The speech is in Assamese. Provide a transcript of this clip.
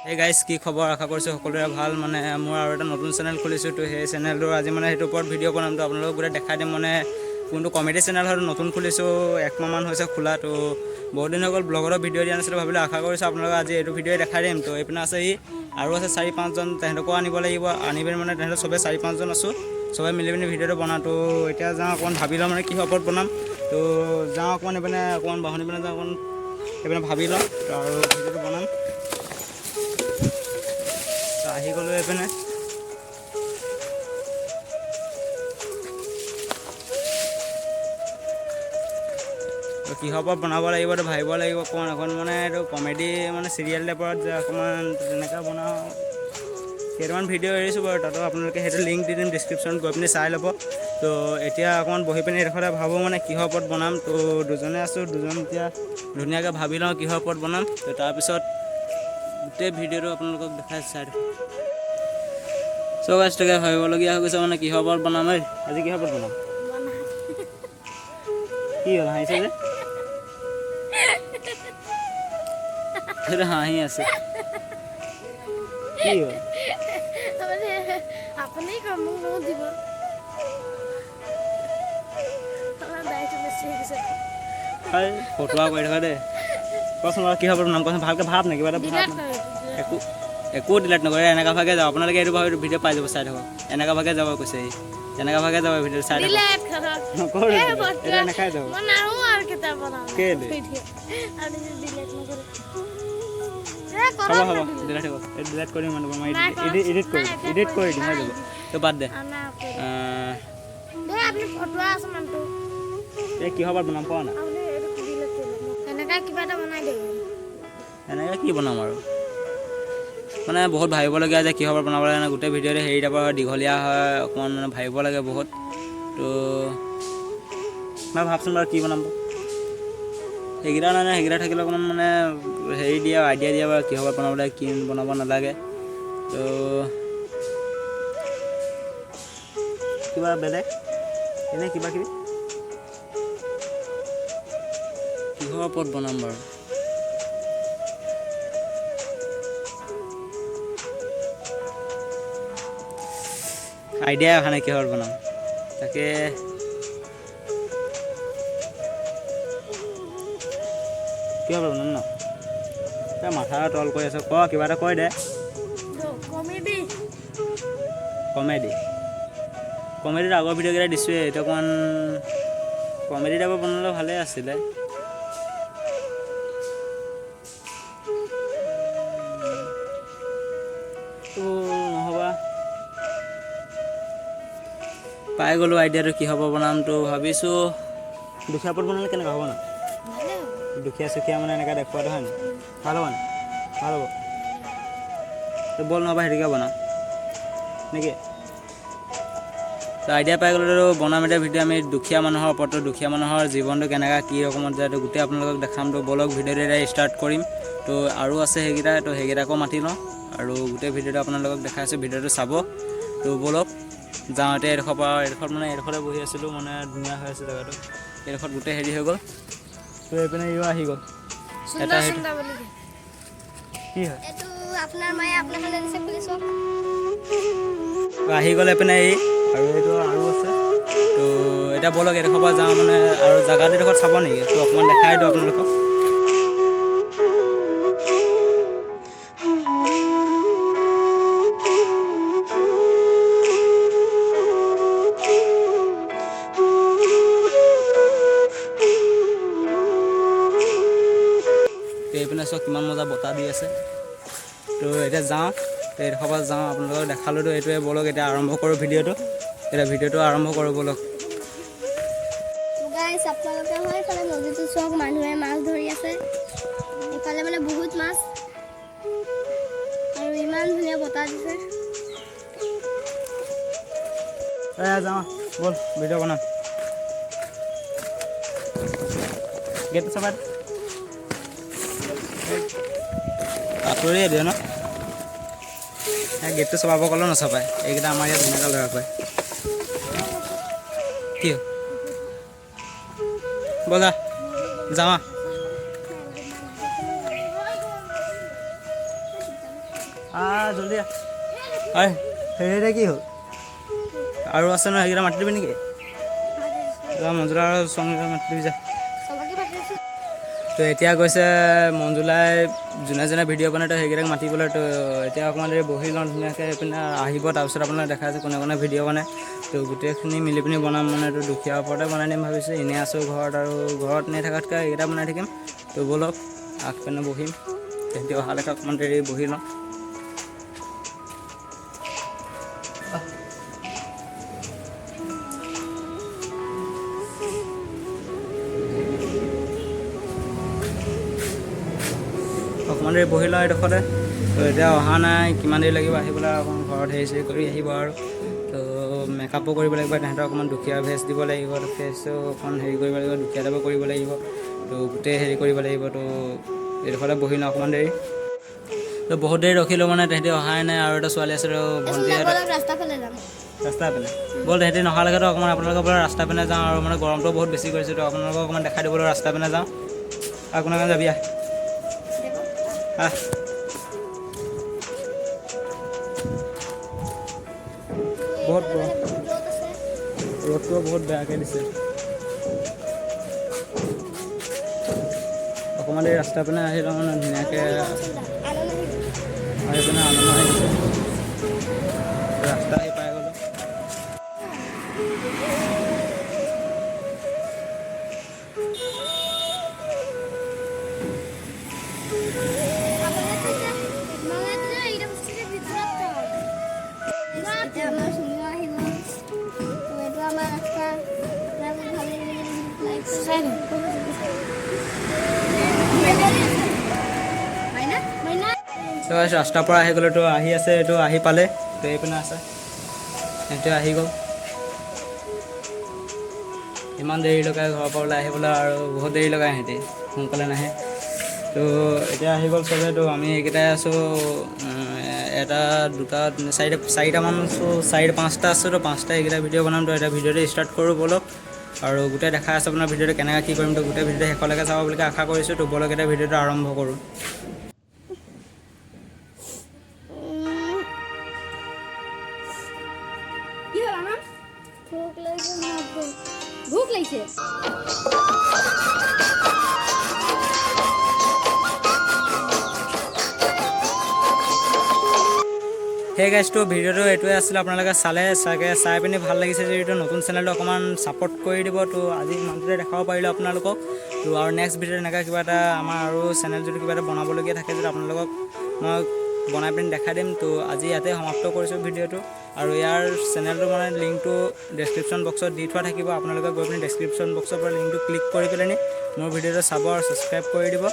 এই গাইজ কি খবৰ আশা কৰিছোঁ সকলোৰে ভাল মানে মোৰ আৰু এটা নতুন চেনেল খুলিছোঁ তো সেই চেনেলটোৰ আজি মানে সেইটোৰ ওপৰত ভিডিঅ' বনাম তো আপোনালোকক গোটেই দেখাই দিম মানে কোনটো কমেডি চেনেল হয় নতুন খুলিছোঁ 1 মাহমান হৈছে খোলা তো বহুত দিন হৈ গ'ল ব্লগৰ ভিডিঅ' দিয়া নাছিলোঁ ভাবিলোঁ আশা কৰিছোঁ আপোনালোকক আজি এইটো ভিডিঅ'ই দেখাই দিম তো এইপিনে আছে আৰু আছে 4-5জন তেহেঁতকো আনিব লাগিব আনি পিনি মানে তেহেঁতক চবে 4-5জন আছোঁ চবে মিলি পিনি ভিডিঅ'টো বনাওঁ তো এতিয়া যাওঁ অকণমান ভাবি লওঁ মানে কিহৰ ওপৰত বনাম তো যাওঁ অকণমান এইপিনে অকণমান বাহনি পিনে যাওঁ অকণমান এইপিনে ভাবি লওঁ তো আৰু ভিডিঅ'টো বনাম আহি গ'লোঁ এইপিনে কিহৰ ওপৰত বনাব লাগিব তো ভাবিব লাগিব অকণমান অকণ মানে এইটো কমেডি মানে চিৰিয়েল টাইপত যে অকণমান তেনেকৈ বনাওঁ কেইটামান ভিডিঅ' এৰিছোঁ বাৰু তাতো আপোনালোকে সেইটো লিংক দি দিম ডিছক্ৰিপশ্যনত গৈ পিনি চাই ল'ব তো এতিয়া অকণমান বহি পিনি এইডোখৰতে ভাবোঁ মানে কিহৰ ওপৰত বনাম তো দুজনে আছোঁ দুজন এতিয়া ধুনীয়াকৈ ভাবি লওঁ কিহৰ ওপৰত বনাম তো তাৰপিছত গোটেই ভিডিঅ'টো আপোনালোকক দেখাই চাই চব আজটাকে ভাবিবলগীয়া হৈ গৈছে মানে কিহৰ ওপৰত বনাম আজি কিহৰ ওপৰত বনাম কি হ'ল হাঁহিছে যে সেইটো হাঁহি আছে কি হ'ল আপুনি কামক দিব ফটোৱা কৰি থকা দেই কচোন বাৰু কিহৰ ওপৰত বনাম কচোন ভালকৈ ভাব নে কিবা এটা ভাব একো ডিলেট নকৰে এনেকুৱা ভাগে যাব আপোনালোকে এইটো ভাবে ভিডিঅ' পাই যাব চাই থাকক এনেকুৱা ভাগে যাব কৈছে এনেকুৱা ভাগে যাব ভিডিঅ' চাই থাকক নকৰোঁ এইটো এনেকুৱাই যাব কেলে হ'ব ডিলেট হ'ব এইটো ডিলেট কৰিম মানে মই এডিট কৰি দিম হৈ যাব তো বাদ দে এই কিহৰ ওপৰত বনাম কোৱা না এনেকৈ কি বনাম আৰু মানে বহুত ভাবিবলগীয়া যে কিহৰ ওপৰত বনাব লাগে গোটেই ভিডিঅ'তে হেৰি টাইপৰ হয় দীঘলীয়া হয় অকণমান মানে ভাবিব লাগে বহুত তো মই ভাবচোন বাৰু কি বনাম সেইকেইটা নাই সেইকেইটা থাকিলে অকণমান মানে হেৰি দিয়া আইডিয়া দিয়া বাৰু কিহৰ ওপৰত বনাব লাগে কি বনাব নালাগে তো কিবা বেলেগ এনেই কিবা কিবি কিহৰ ওপৰত বনাম বাৰু আইডিয়া অহা নাই কিহৰ বনাম তাকে কিহৰ বনাম ন তই মাথা তল কৰি আছ ক কিবা এটা কৈ দে কমেডিৰ আগৰ ভিডিঅ'কেইটা দিছোঁৱে এইটো অকণমান কমেডি টাইপৰ বনালে ভালেই আছিলে তো নহ'বা পাই গ'লোঁ আইডিয়াটো কি হ'ব বনাম তো ভাবিছোঁ দুখীয়া ওপৰত বনালে কেনেকুৱা হ'ব ন দুখীয়া চুখীয়া মানে এনেকৈ দেখুৱাটো হয় নাই ভাল হ'ব নাই ভাল হ'ব তো বল নহ'বা হেৰিকৈ বনাওঁ নেকি তো আইডিয়া পাই গ'লেতো বনাম এতিয়া ভিডিঅ' আমি দুখীয়া মানুহৰ ওপৰতো দুখীয়া মানুহৰ জীৱনটো কেনেকৈ কি ৰকমত যায় তো গোটেই আপোনালোকক দেখাম তো বলক ভিডিঅ'টো এতিয়া ষ্টাৰ্ট কৰিম তো আৰু আছে সেইকেইটা তো সেইকেইটাকো মাতি লওঁ আৰু গোটেই ভিডিঅ'টো আপোনালোকক দেখাইছোঁ ভিডিঅ'টো চাব তো বলক যাওঁ এতিয়া এইডোখৰ পৰা এইডোখৰত মানে এইডোখৰতে বহি আছিলোঁ মানে ধুনীয়া হৈ আছে জেগাটো এইডোখৰত গোটেই হেৰি হৈ গ'ল তো এইপিনে ইও আহি গ'ল এটা কি হয় আহি গ'ল এইপিনে আৰু এইটো আৰু আছে তো এতিয়া বলক এইডোখৰ পৰা যাওঁ মানে আৰু জেগাটো এইডোখৰত চাব নেকি তো অকণমান দেখাই দিওঁ আপোনালোকক এইপিনে চব কিমান মজা বতাহ দি আছে তো এতিয়া যাওঁ তো এইডোখৰ পৰা যাওঁ আপোনালোকক দেখালোঁতো এইটোৱে বলক এতিয়া আৰম্ভ কৰোঁ ভিডিঅ'টো এতিয়া ভিডিঅ'টো আৰম্ভ কৰোঁ বলক নদীটো চব মানুহে মাছ ধৰি আছে এইফালে মানে বহুত মাছ আৰু ইমান ধুনীয়া বতাহ দিছে যাওঁ বল ভিডিঅ' বনাম গেটটো চাবা আঁতৰিয়ে দিয়ে ন গেটটো চলাব ক'লেও নচপায় এইকেইটা আমাৰ ইয়াত ধুনীয়াকৈ ল'ৰা পায় কি ব'লা যাওঁ জলদি হয় সেইটা কি হ'ল আৰু আছে নহয় সেইকেইটা মাতি দিবি নেকি মঞ্জুলা আৰু সংগীতা মাতি দিবি যা তো এতিয়া গৈছে মঞ্জুলাই যোনে যোনে ভিডিঅ' বনাই তো সেইকেইটাক মাতিবলৈ তো এতিয়া অকণমান দেৰি বহি লওঁ ধুনীয়াকৈ এইপিনে আহিব তাৰপিছত আপোনাক দেখা আছে কোনে কোনে ভিডিঅ' বনাই তো গোটেইখিনি মিলি পিনি বনাম মানে তো দুখীয়াৰ ওপৰতে বনাই দিম ভাবিছোঁ এনেই আছোঁ ঘৰত আৰু ঘৰত এনেই থকাতকৈ এইকেইটা বনাই থাকিম তো ব'লক আগপিনে বহিম তেহেঁতি অহালৈকে অকণমান দেৰি বহি লওঁ অকণমান দেৰি বহি লওঁ এইডোখৰতে তো এতিয়া অহা নাই কিমান দেৰি লাগিব আহিবলৈ অকণমান ঘৰত হেৰি চেৰি কৰি আহিব আৰু তো মেকআপো কৰিব লাগিব তেহেঁতক অকণমান দুখীয়া ভেজ দিব লাগিব তো ফেচটো অকণমান হেৰি কৰিব লাগিব দুখীয়া টাইপৰ কৰিব লাগিব তো গোটেই হেৰি কৰিব লাগিব তো এইডোখৰতে বহি লওঁ অকণমান দেৰি তো বহুত দেৰি ৰখিলোঁ মানে তেহেঁতি অহাই নাই আৰু এটা ছোৱালী আছে ভণ্টি ৰাস্তা ফালে যাম ৰাস্তা পিনে ব'ল তেহেঁতি নহালৈকেতো অকণমান আপোনালোকৰ পৰা ৰাস্তা পিনে যাওঁ আৰু মানে গৰমটো বহুত বেছি কৰিছে তো আপোনালোকক অকণমান দেখাই দিবলৈ ৰাস্তা পিনে যাওঁ আৰু কোনে যাবি বহুত ৰ'দটো বহুত বেয়াকৈ দিছে অকণমান দেৰি ৰাস্তা পিনে আহি লওঁ মানে ধুনীয়াকৈ আহি পিনে আনন্দ আহিছে ৰাস্তা আহি পাই গ'লোঁ তো ৰাস্তাৰ পৰা আহি গ'লোঁ তো আহি আছে এইটো আহি পালে তো এইপিনে আছে সেইটো আহি গ'ল ইমান দেৰি লগাই ঘৰৰ পৰা ওলাই আহিবলৈ আৰু বহুত দেৰি লগাই সিহঁতি সোনকালে নাহে তো এতিয়া আহি গ'ল চবে তো আমি এইকেইটাই আছোঁ এটা দুটা চাৰিটামান আছোঁ পাঁচটা আছোঁ তো পাঁচটা এইকেইটা ভিডিঅ' বনাম তো এটা ভিডিঅ'টো ষ্টাৰ্ট কৰোঁ ব'লক আৰু গোটেই দেখা আছে আপোনাৰ ভিডিঅ'টো কেনেকৈ কি কৰিম তো গোটেই ভিডিঅ'টো শেষলৈকে চাব বুলি আশা কৰিছোঁ তো ব'লক এটা ভিডিঅ'টো আৰম্ভ কৰোঁ ভোক লাগিছে সেই গাইজটো ভিডিঅ'টো এইটোৱে আছিলে আপোনালোকে চাই পিনি ভাল লাগিছে যিহেতু নতুন চেনেলটো অকণমান ছাপোৰ্ট কৰি দিব তো আজি ইমানটোতে দেখাব পাৰিলোঁ আপোনালোকক তো আৰু নেক্সট ভিডিঅ'ত এনেকৈ কিবা এটা আমাৰ আৰু চেনেল যদি কিবা এটা বনাবলগীয়া থাকে যদি আপোনালোকক মই বনাই পিনি দেখাই দিম তো আজি ইয়াতে সমাপ্ত কৰিছোঁ ভিডিঅ'টো আৰু ইয়াৰ চেনেলটো মানে লিংকটো ডেছক্ৰিপশ্যন বক্সত দি থোৱা থাকিব আপোনালোকে গৈ পিনি ডেছক্ৰিপশ্যন বক্সৰ পৰা লিংকটো ক্লিক কৰি পেলাই মোৰ ভিডিঅ'টো চাব আৰু ছাবস্ক্ৰাইব কৰি দিব